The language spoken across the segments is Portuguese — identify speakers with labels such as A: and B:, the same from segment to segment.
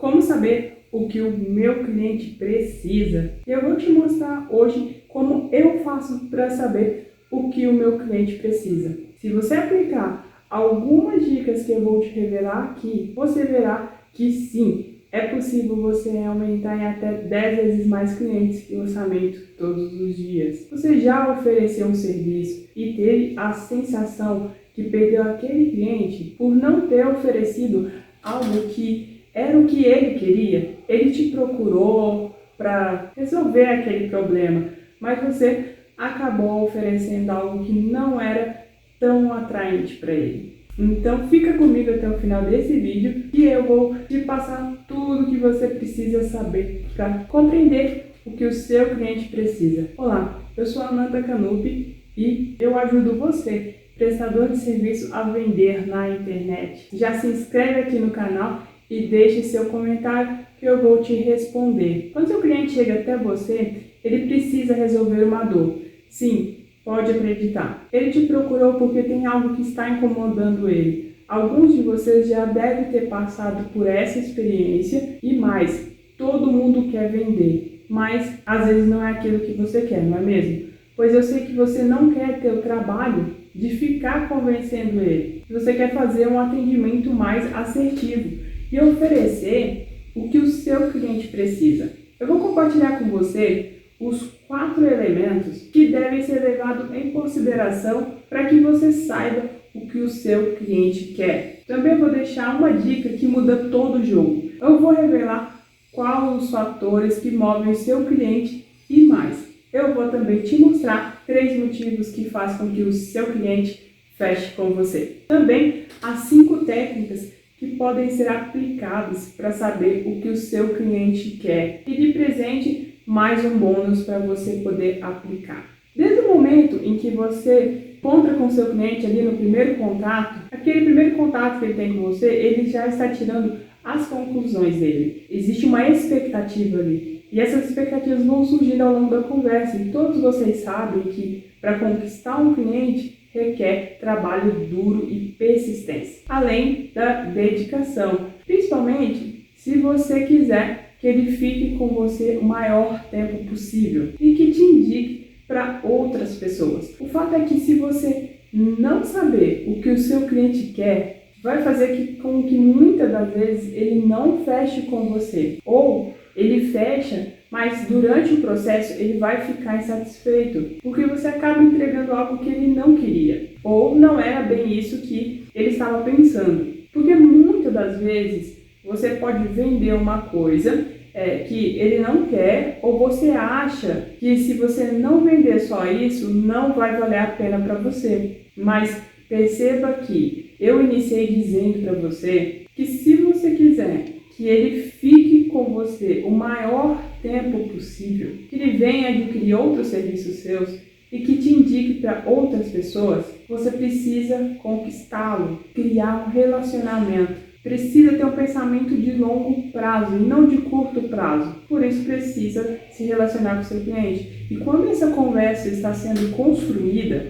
A: Como saber o que o meu cliente precisa? Eu vou te mostrar hoje como eu faço para saber o que o meu cliente precisa. Se você aplicar algumas dicas que eu vou te revelar aqui, você verá que sim, é possível você aumentar em até 10 vezes mais clientes e orçamento todos os dias. Você já ofereceu um serviço e teve a sensação que perdeu aquele cliente por não ter oferecido algo que era o que ele queria? Ele te procurou para resolver aquele problema, mas você acabou oferecendo algo que não era tão atraente para ele. Então fica comigo até o final desse vídeo que eu vou te passar tudo que você precisa saber para compreender o que o seu cliente precisa. Olá, eu sou a Ananda Canupi e eu ajudo você, prestador de serviço, a vender na internet. Já se inscreve aqui no canal e deixe seu comentário que eu vou te responder. Quando seu cliente chega até você, ele precisa resolver uma dor. Sim, pode acreditar. Ele te procurou porque tem algo que está incomodando ele. Alguns de vocês já devem ter passado por essa experiência e mais, todo mundo quer vender, mas às vezes não é aquilo que você quer, não é mesmo? Pois eu sei que você não quer ter o trabalho de ficar convencendo ele. Você quer fazer um atendimento mais assertivo e oferecer o que o seu cliente precisa. Eu vou compartilhar com você os 4 elementos que devem ser levados em consideração para que você saiba o que o seu cliente quer. Também vou deixar uma dica que muda todo o jogo. Eu vou revelar quais os fatores que movem o seu cliente e mais. Eu vou também te mostrar 3 motivos que fazem com que o seu cliente feche com você. Também as 5 técnicas que podem ser aplicadas para saber o que o seu cliente quer. E de presente, mais um bônus para você poder aplicar. Desde o momento em que você encontra com o seu cliente ali no primeiro contato, aquele primeiro contato que ele tem com você, ele já está tirando as conclusões dele. Existe uma expectativa ali. E essas expectativas vão surgindo ao longo da conversa. E todos vocês sabem que para conquistar um cliente requer trabalho duro e persistência, além da dedicação, principalmente se você quiser que ele fique com você o maior tempo possível e que te indique para outras pessoas. O fato é que se você não saber o que o seu cliente quer, vai fazer com que muitas das vezes ele não feche com você, ou ele fecha, mas durante o processo ele vai ficar insatisfeito, porque você acaba entregando algo que ele não queria, ou não era bem isso que ele estava pensando. Porque muitas das vezes você pode vender uma coisa que ele não quer, ou você acha que se você não vender só isso, não vai valer a pena para você. Mas perceba que eu iniciei dizendo para você que se você quiser que ele fique com você o maior tempo possível, que ele venha adquirir outros serviços seus e que te indique para outras pessoas, você precisa conquistá-lo, criar um relacionamento. Precisa ter um pensamento de longo prazo e não de curto prazo. Por isso precisa se relacionar com o seu cliente. E quando essa conversa está sendo construída,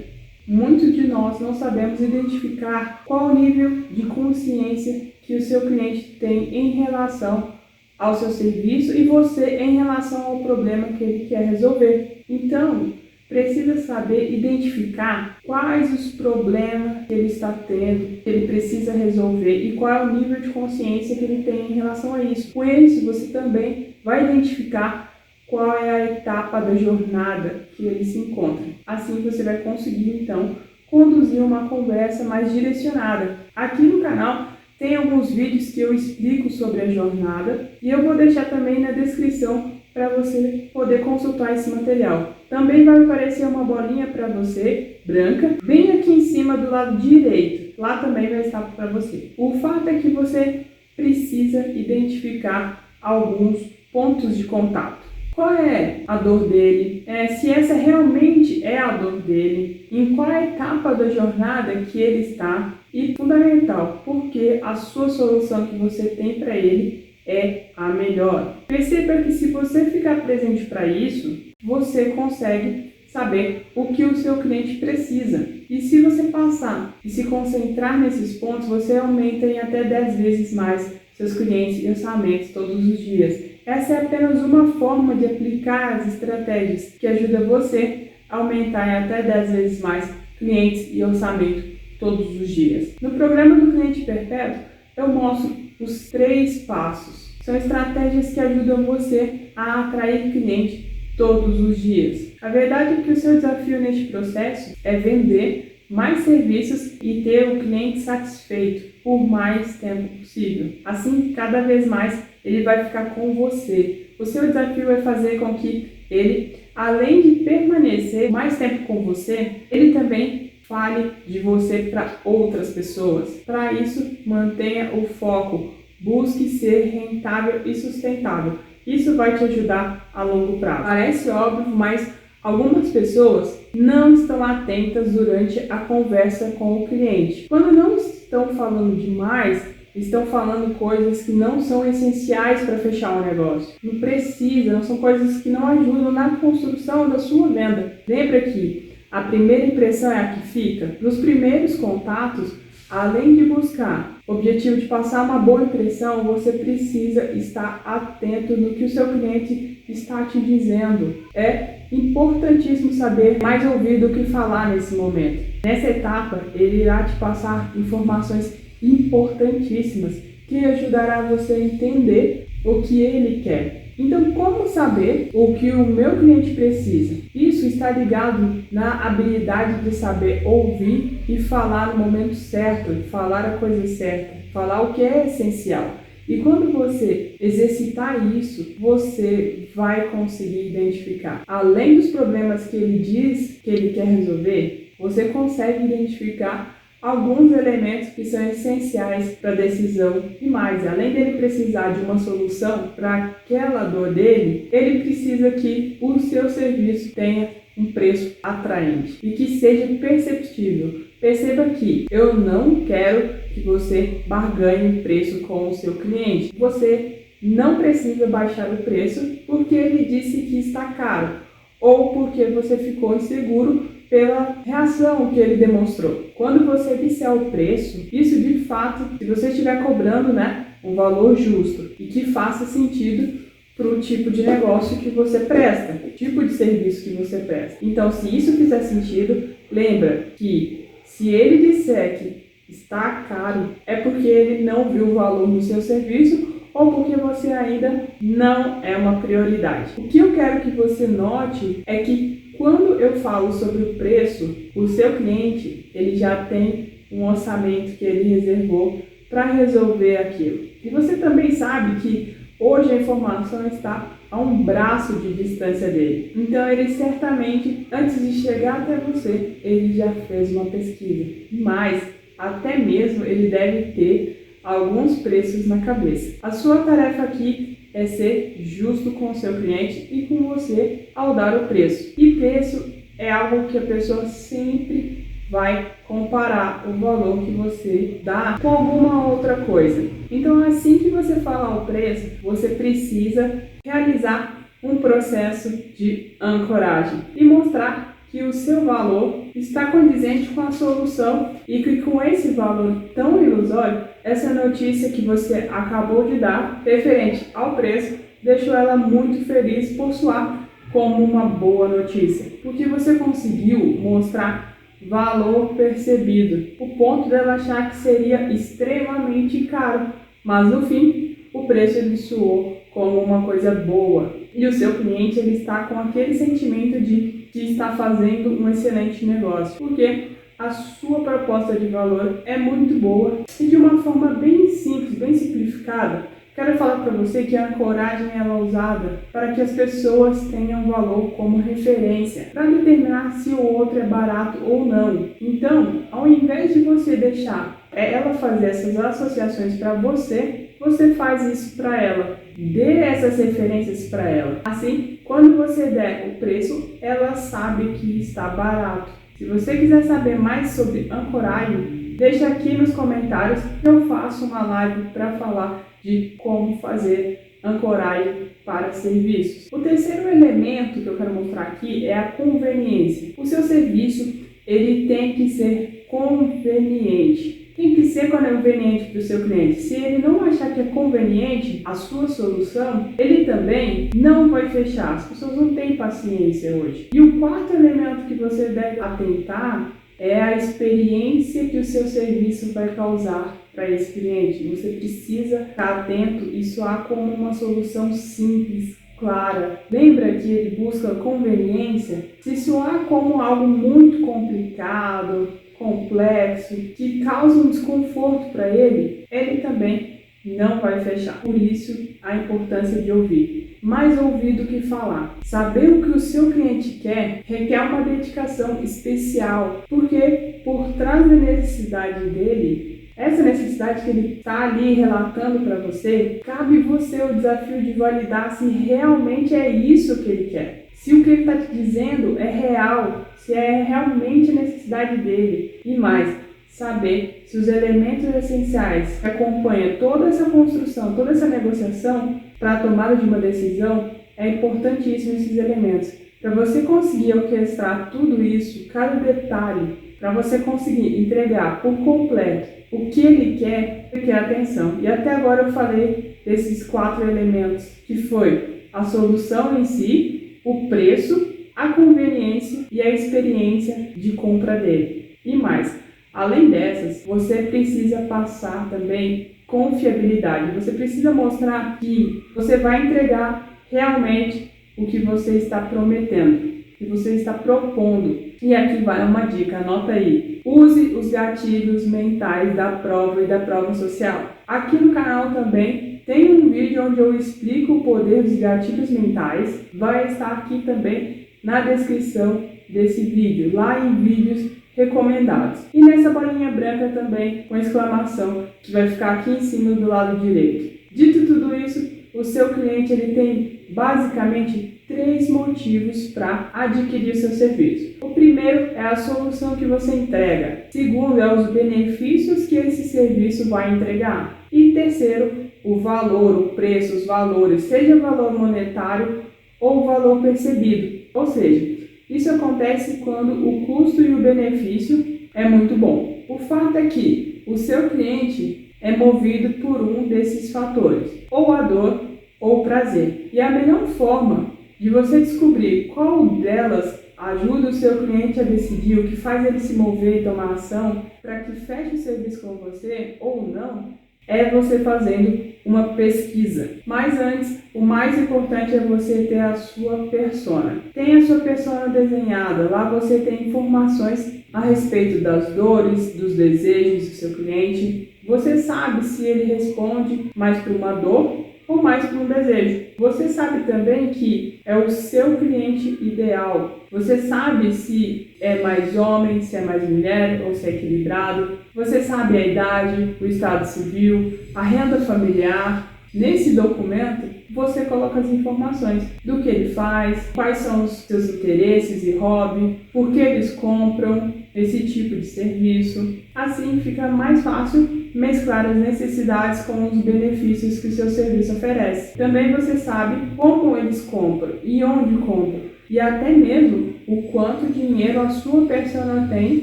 A: muitos de nós não sabemos identificar qual o nível de consciência que o seu cliente tem em relação ao seu serviço e você em relação ao problema que ele quer resolver. Então, precisa saber identificar quais os problemas que ele está tendo, que ele precisa resolver e qual é o nível de consciência que ele tem em relação a isso. Com isso, você também vai identificar qual é a etapa da jornada que ele se encontra. Assim você vai conseguir, então, conduzir uma conversa mais direcionada. Aqui no canal tem alguns vídeos que eu explico sobre a jornada e eu vou deixar também na descrição para você poder consultar esse material. Também vai aparecer uma bolinha para você, branca, bem aqui em cima do lado direito. Lá também vai estar para você. O fato é que você precisa identificar alguns pontos de contato. Qual é a dor dele? Se essa realmente é a dor dele? Em qual etapa da jornada que ele está? E fundamental, porque a sua solução que você tem para ele é a melhor. Perceba que se você ficar presente para isso, você consegue saber o que o seu cliente precisa. E se você passar e se concentrar nesses pontos, você aumenta em até 10 vezes mais seus clientes e orçamentos todos os dias. Essa é apenas uma forma de aplicar as estratégias que ajuda você a aumentar em até 10 vezes mais clientes e orçamento todos os dias. No programa do Cliente Perpétuo, eu mostro os 3 passos. São estratégias que ajudam você a atrair cliente todos os dias. A verdade é que o seu desafio neste processo é vender mais serviços e ter o cliente satisfeito por mais tempo possível. Assim, cada vez mais ele vai ficar com você. O seu desafio é fazer com que ele, além de permanecer mais tempo com você, ele também fale de você para outras pessoas. Para isso, mantenha o foco. Busque ser rentável e sustentável. Isso vai te ajudar a longo prazo. Parece óbvio, mas algumas pessoas não estão atentas durante a conversa com o cliente. Quando não estão falando demais, estão falando coisas que não são essenciais para fechar um negócio. Não precisa, não são coisas que não ajudam na construção da sua venda. Lembra que a primeira impressão é a que fica? Nos primeiros contatos, além de buscar o objetivo de passar uma boa impressão, você precisa estar atento no que o seu cliente está te dizendo. É importantíssimo saber mais ouvir do que falar nesse momento. Nessa etapa, ele irá te passar informações importantíssimas que ajudará você a entender o que ele quer. Então, como saber o que o meu cliente precisa? Isso está ligado na habilidade de saber ouvir e falar no momento certo, falar a coisa certa, falar o que é essencial. E quando você exercitar isso, você vai conseguir identificar. Além dos problemas que ele diz que ele quer resolver, você consegue identificar alguns elementos que são essenciais para a decisão. E mais, além dele precisar de uma solução para aquela dor dele, ele precisa que o seu serviço tenha um preço atraente e que seja perceptível. Perceba que eu não quero que você barganhe preço com o seu cliente. Você não precisa baixar o preço porque ele disse que está caro ou porque você ficou inseguro pela reação que ele demonstrou. Quando você disser o preço, isso de fato, se você estiver cobrando, um valor justo e que faça sentido para o tipo de negócio que você presta, o tipo de serviço que você presta. Então, se isso fizer sentido, lembra que se ele disser que está caro, é porque ele não viu o valor no seu serviço ou porque você ainda não é uma prioridade. O que eu quero que você note é que quando eu falo sobre o preço, o seu cliente ele já tem um orçamento que ele reservou para resolver aquilo. E você também sabe que hoje a informação está a um braço de distância dele. Então ele certamente, antes de chegar até você, ele já fez uma pesquisa. Mas até mesmo ele deve ter alguns preços na cabeça. A sua tarefa aqui é ser justo com o seu cliente e com você ao dar o preço. E preço é algo que a pessoa sempre vai comparar o valor que você dá com alguma outra coisa. Então, assim que você falar o preço, você precisa realizar um processo de ancoragem e mostrar que o seu valor está condizente com a solução e que com esse valor tão ilusório, essa notícia que você acabou de dar, referente ao preço, deixou ela muito feliz por soar como uma boa notícia, porque você conseguiu mostrar valor percebido, o ponto dela achar que seria extremamente caro, mas no fim, o preço ele soou como uma coisa boa. E o seu cliente ele está com aquele sentimento de que está fazendo um excelente negócio, porque a sua proposta de valor é muito boa e de uma forma bem simples, bem simplificada. Quero falar para você que a ancoragem ela é usada para que as pessoas tenham valor como referência, para determinar se o outro é barato ou não. Então, ao invés de você deixar ela fazer essas associações para você, você faz isso para ela. Dê essas referências para ela. Assim, quando você der o preço, ela sabe que está barato. Se você quiser saber mais sobre ancoragem, deixa aqui nos comentários que eu faço uma live para falar de como fazer ancoragem para serviços. O terceiro elemento que eu quero mostrar aqui é a conveniência. O seu serviço ele tem que ser conveniente. tem que ser conveniente para o seu cliente. Se ele não achar que é conveniente a sua solução, ele também não vai fechar. As pessoas não têm paciência hoje. E o quarto elemento que você deve atentar é a experiência que o seu serviço vai causar para esse cliente. Você precisa estar atento e soar como uma solução simples, clara. Lembra que ele busca conveniência? Se soar como algo muito complicado, complexo, que causa um desconforto para ele, ele também não vai fechar. Por isso, a importância de ouvir. Mais ouvir do que falar. Saber o que o seu cliente quer requer uma dedicação especial, porque por trás da necessidade dele, essa necessidade que ele está ali relatando para você, cabe você o desafio de validar se realmente é isso que ele quer. Se o que ele está te dizendo é real, se é realmente a necessidade dele. E mais, saber se os elementos essenciais que acompanham toda essa construção, toda essa negociação para a tomada de uma decisão, é importantíssimo esses elementos. Para você conseguir orquestrar tudo isso, cada detalhe, para você conseguir entregar por completo o que ele quer, requer atenção. E até agora eu falei desses 4 elementos, que foi a solução em si, o preço, a conveniência e a experiência de compra dele. E mais, além dessas, você precisa passar também confiabilidade. Você precisa mostrar que você vai entregar realmente o que você está prometendo, que você está propondo. E aqui vai uma dica, anota aí. Use os gatilhos mentais da prova e da prova social. Aqui no canal também tem um vídeo onde eu explico o poder dos gatilhos mentais. Vai estar aqui também na descrição desse vídeo, lá em vídeos recomendados. E nessa bolinha branca também, com exclamação, que vai ficar aqui em cima do lado direito. Dito tudo isso, o seu cliente ele tem basicamente 3 motivos para adquirir o seu serviço. O primeiro é a solução que você entrega. Segundo é os benefícios que esse serviço vai entregar. E terceiro, o valor, o preço, os valores, seja valor monetário ou valor percebido. Ou seja, isso acontece quando o custo e o benefício é muito bom. O fato é que o seu cliente é movido por um desses fatores, ou a dor ou o prazer. E a melhor forma de você descobrir qual delas ajuda o seu cliente a decidir o que faz ele se mover e tomar ação para que feche o serviço com você ou não, é você fazendo uma pesquisa. Mas antes, o mais importante é você ter a sua persona. Tenha a sua persona desenhada. Lá você tem informações a respeito das dores, dos desejos do seu cliente. Você sabe se ele responde mais para uma dor ou mais para um desejo. Você sabe também que é o seu cliente ideal. Você sabe se é mais homem, se é mais mulher ou se é equilibrado. Você sabe a idade, o estado civil, a renda familiar. Nesse documento, você coloca as informações do que ele faz, quais são os seus interesses e hobbies, por que eles compram esse tipo de serviço. Assim fica mais fácil mesclar as necessidades com os benefícios que o seu serviço oferece. Também você sabe como eles compram e onde compram, e até mesmo o quanto dinheiro a sua persona tem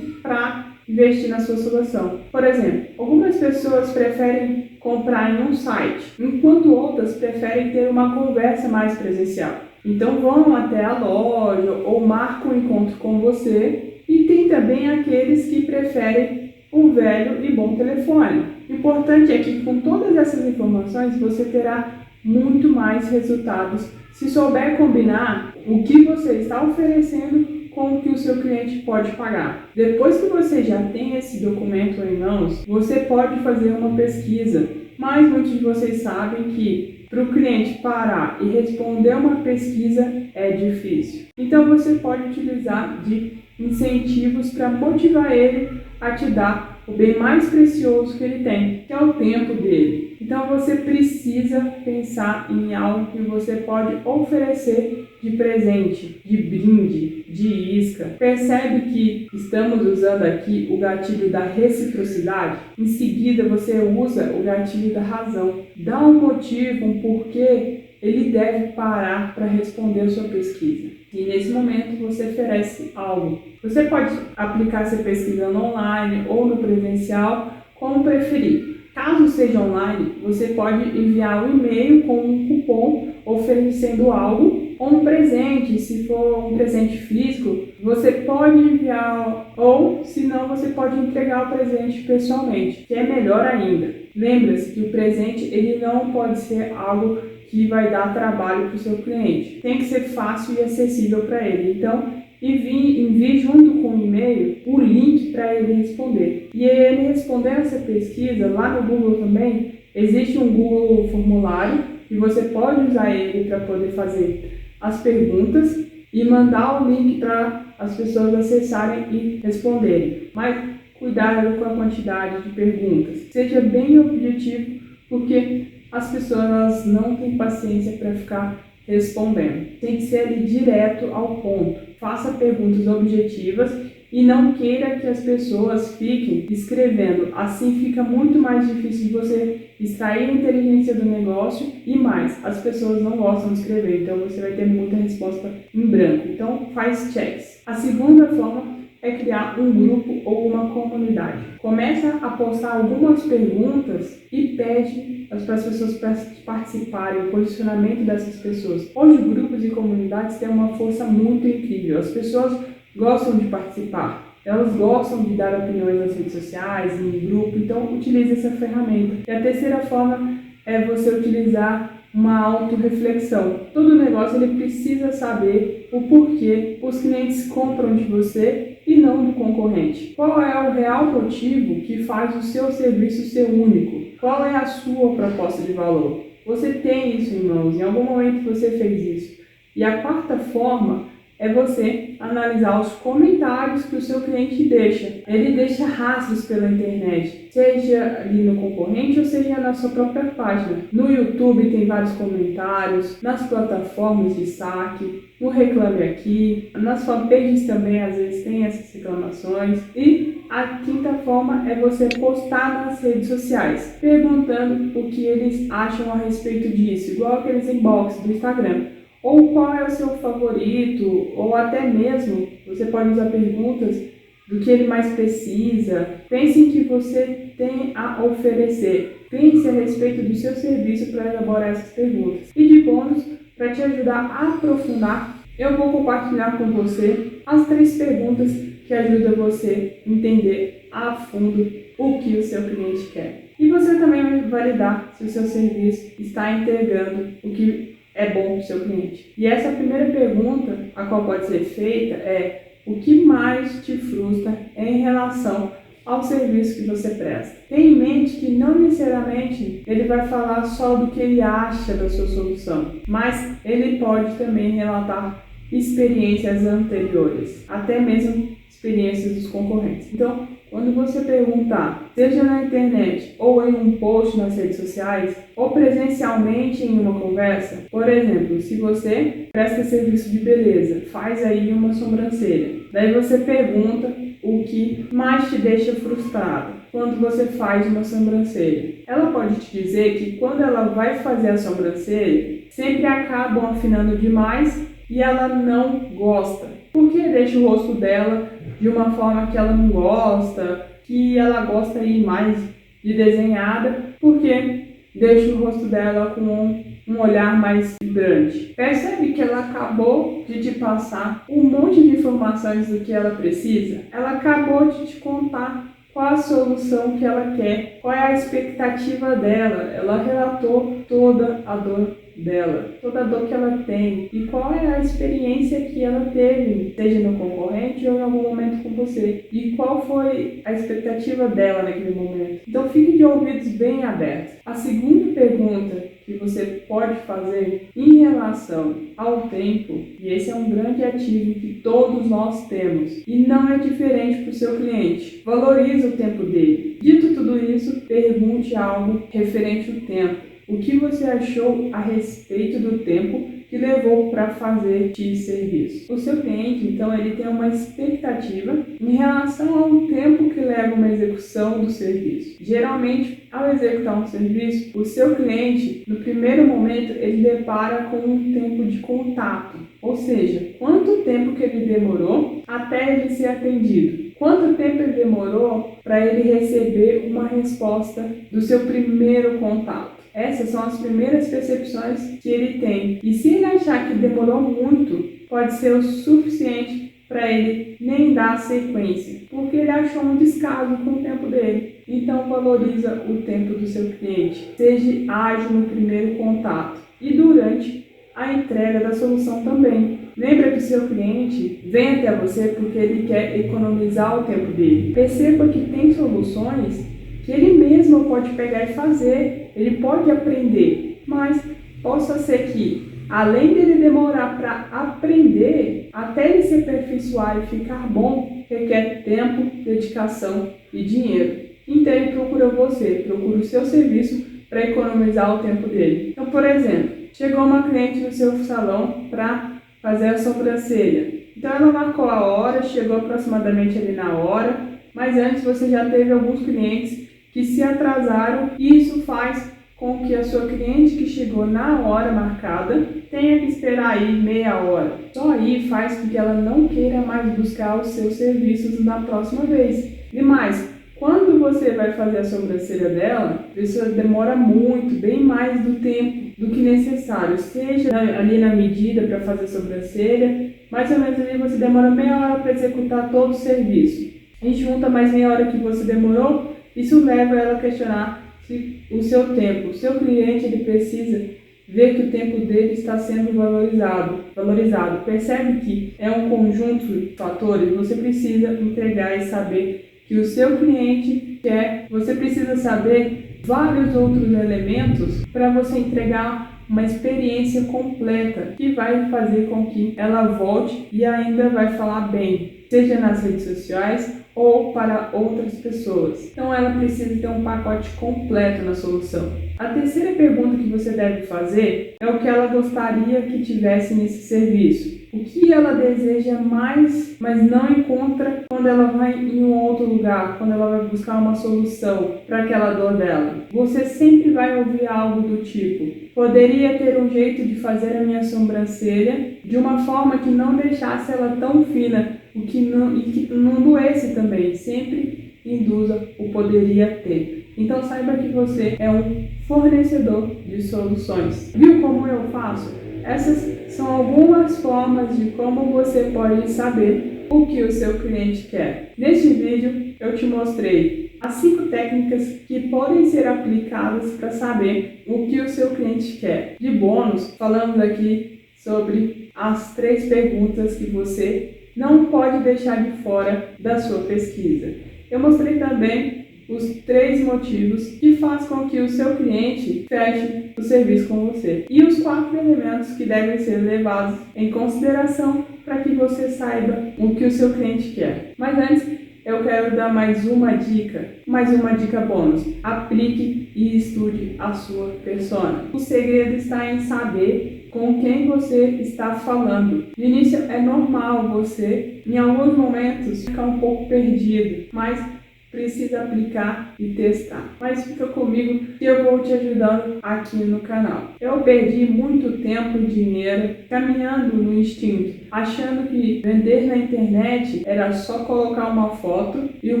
A: para investir na sua solução. Por exemplo, algumas pessoas preferem comprar em um site, enquanto outras preferem ter uma conversa mais presencial. Então vão até a loja ou marcam um encontro com você. E tem também aqueles que preferem um velho e bom telefone. O importante é que com todas essas informações você terá muito mais resultados se souber combinar o que você está oferecendo com o que o seu cliente pode pagar. Depois que você já tem esse documento em mãos, você pode fazer uma pesquisa, mas muitos de vocês sabem que para o cliente parar e responder uma pesquisa é difícil. Então você pode utilizar de incentivos para motivar ele a te dar o bem mais precioso que ele tem, que é o tempo dele. Então você precisa pensar em algo que você pode oferecer de presente, de brinde, de isca. Percebe que estamos usando aqui o gatilho da reciprocidade? Em seguida você usa o gatilho da razão. Dá um motivo, um porquê ele deve parar para responder a sua pesquisa. E nesse momento você oferece algo. Você pode aplicar essa pesquisa no online ou no presencial, como preferir. Caso seja online, você pode enviar um e-mail com um cupom oferecendo algo ou um presente. Se for um presente físico, você pode enviar, ou se não, você pode entregar o presente pessoalmente, que é melhor ainda. Lembra-se que o presente ele não pode ser algo que vai dar trabalho para o seu cliente. Tem que ser fácil e acessível para ele. Então, envie junto com o e-mail o link para ele responder. E ele respondendo essa pesquisa, lá no Google também, existe um Google formulário e você pode usar ele para poder fazer as perguntas e mandar o link para as pessoas acessarem e responderem. Mas cuidado com a quantidade de perguntas. Seja bem objetivo, porque as pessoas não têm paciência para ficar respondendo. Tem que ser ali direto ao ponto. Faça perguntas objetivas e não queira que as pessoas fiquem escrevendo. Assim fica muito mais difícil de você extrair a inteligência do negócio e mais, as pessoas não gostam de escrever, então você vai ter muita resposta em branco. Então faz checks. A segunda forma é criar um grupo ou uma comunidade. Começa a postar algumas perguntas e pede para as pessoas participarem, o posicionamento dessas pessoas. Hoje, grupos e comunidades têm uma força muito incrível. As pessoas gostam de participar, elas gostam de dar opiniões nas redes sociais, em grupo, então utilize essa ferramenta. E a terceira forma é você utilizar uma autorreflexão. Todo negócio ele precisa saber o porquê os clientes compram de você e não do concorrente. Qual é o real motivo que faz o seu serviço ser único? Qual é a sua proposta de valor? Você tem isso em mãos, em algum momento você fez isso. E a quarta forma é você analisar os comentários que o seu cliente deixa. Ele deixa rastros pela internet, seja ali no concorrente ou seja na sua própria página. No YouTube tem vários comentários, nas plataformas de saque, no Reclame Aqui, nas fanpages também às vezes tem essas reclamações. E a quinta forma é você postar nas redes sociais, perguntando o que eles acham a respeito disso, igual aqueles inbox do Instagram. Ou qual é o seu favorito, ou até mesmo você pode usar perguntas do que ele mais precisa. Pense em que você tem a oferecer. Pense a respeito do seu serviço para elaborar essas perguntas. E de bônus, para te ajudar a aprofundar, eu vou compartilhar com você as 3 perguntas que ajudam você a entender a fundo o que o seu cliente quer. E você também vai validar se o seu serviço está entregando o que é bom para o seu cliente. E essa primeira pergunta, a qual pode ser feita, é o que mais te frustra em relação ao serviço que você presta. Tenha em mente que não necessariamente ele vai falar só do que ele acha da sua solução, mas ele pode também relatar experiências anteriores, até mesmo experiências dos concorrentes. Então, quando você perguntar, seja na internet ou em um post nas redes sociais, ou presencialmente em uma conversa, por exemplo, se você presta serviço de beleza, faz aí uma sobrancelha, daí você pergunta o que mais te deixa frustrado quando você faz uma sobrancelha. Ela pode te dizer que quando ela vai fazer a sobrancelha, sempre acabam afinando demais e ela não gosta, porque deixa o rosto dela de uma forma que ela não gosta, que ela gosta aí mais de desenhada, porque deixa o rosto dela com um olhar mais vibrante. Percebe que ela acabou de te passar um monte de informações do que ela precisa? Ela acabou de te contar qual a solução que ela quer, qual é a expectativa dela. Ela relatou toda a dor dela, toda a dor que ela tem e qual é a experiência que ela teve, seja no concorrente ou em algum momento com você, e qual foi a expectativa dela naquele momento. Então fique de ouvidos bem abertos. A segunda pergunta que você pode fazer em relação ao tempo, e esse é um grande ativo que todos nós temos e não é diferente para o seu cliente. Valorize o tempo dele. Dito tudo isso, pergunte algo referente ao tempo. o que você achou a respeito do tempo que levou para fazer X serviço. O seu cliente, então, ele tem uma expectativa em relação ao tempo que leva uma execução do serviço. Geralmente, ao executar um serviço, o seu cliente, no primeiro momento, ele depara com um tempo de contato, ou seja, quanto tempo que ele demorou até ele ser atendido. Quanto tempo ele demorou para ele receber uma resposta do seu primeiro contato? Essas são as primeiras percepções que ele tem. E se ele achar que demorou muito, pode ser o suficiente para ele nem dar sequência, porque ele achou um descaso com o tempo dele. Então valoriza o tempo do seu cliente. Seja ágil no primeiro contato e durante a entrega da solução também. Lembra que o seu cliente vem até você porque ele quer economizar o tempo dele. Perceba que tem soluções que ele mesmo pode pegar e fazer, ele pode aprender, mas possa ser que, além dele demorar para aprender, até ele se aperfeiçoar e ficar bom, requer tempo, dedicação e dinheiro. Então ele procura você, procura o seu serviço para economizar o tempo dele. Então, por exemplo, chegou uma cliente no seu salão para fazer a sobrancelha. Então ela marcou a hora, chegou aproximadamente ali na hora, mas antes você já teve alguns clientes que se atrasaram e isso faz com que a sua cliente que chegou na hora marcada tenha que esperar aí meia hora. Só aí faz com que ela não queira mais buscar os seus serviços na próxima vez. E mais, quando você vai fazer a sobrancelha dela, a pessoa demora muito, bem mais do tempo do que necessário, seja ali na medida para fazer a sobrancelha, mais ou menos ali você demora meia hora para executar todo o serviço. A gente junta mais meia hora que você demorou, isso leva ela a questionar se o seu tempo, o seu cliente, ele precisa ver que o tempo dele está sendo valorizado. Percebe que é um conjunto de fatores, você precisa entregar e saber que o seu cliente quer, você precisa saber vários outros elementos para você entregar uma experiência completa que vai fazer com que ela volte e ainda vai falar bem, seja nas redes sociais ou para outras pessoas. Então ela precisa ter um pacote completo na solução. A terceira pergunta que você deve fazer é o que ela gostaria que tivesse nesse serviço. O que ela deseja mais, mas não encontra quando ela vai em um outro lugar, quando ela vai buscar uma solução para aquela dor dela. Você sempre vai ouvir algo do tipo: poderia ter um jeito de fazer a minha sobrancelha de uma forma que não deixasse ela tão fina e que não doesse também. Sempre induza o poderia ter. Então saiba que você é um fornecedor de soluções. Viu como eu faço? Essas são algumas formas de como você pode saber o que o seu cliente quer. Neste vídeo eu te mostrei as 5 técnicas que podem ser aplicadas para saber o que o seu cliente quer. De bônus, falamos aqui sobre as 3 perguntas que você não pode deixar de fora da sua pesquisa. Eu mostrei também os 3 motivos que faz com que o seu cliente feche o serviço com você e os 4 elementos que devem ser levados em consideração para que você saiba o que o seu cliente quer. Mas antes, eu quero dar mais uma dica bônus. Aplique e estude a sua persona. O segredo está em saber com quem você está falando. No início é normal você, em alguns momentos, ficar um pouco perdido, mas precisa aplicar e testar. Mas fica comigo que eu vou te ajudando aqui no canal. Eu perdi muito tempo e dinheiro caminhando no instinto, achando que vender na internet era só colocar uma foto e o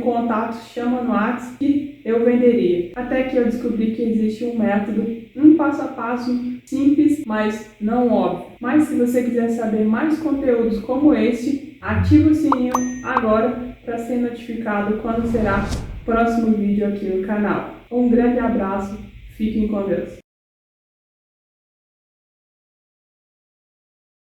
A: contato chama no WhatsApp que eu venderia. Até que eu descobri que existe um método, um passo a passo simples, mas não óbvio. Mas se você quiser saber mais conteúdos como este, ative o sininho agora para ser notificado quando será o próximo vídeo aqui no canal. Um grande abraço, fiquem com Deus.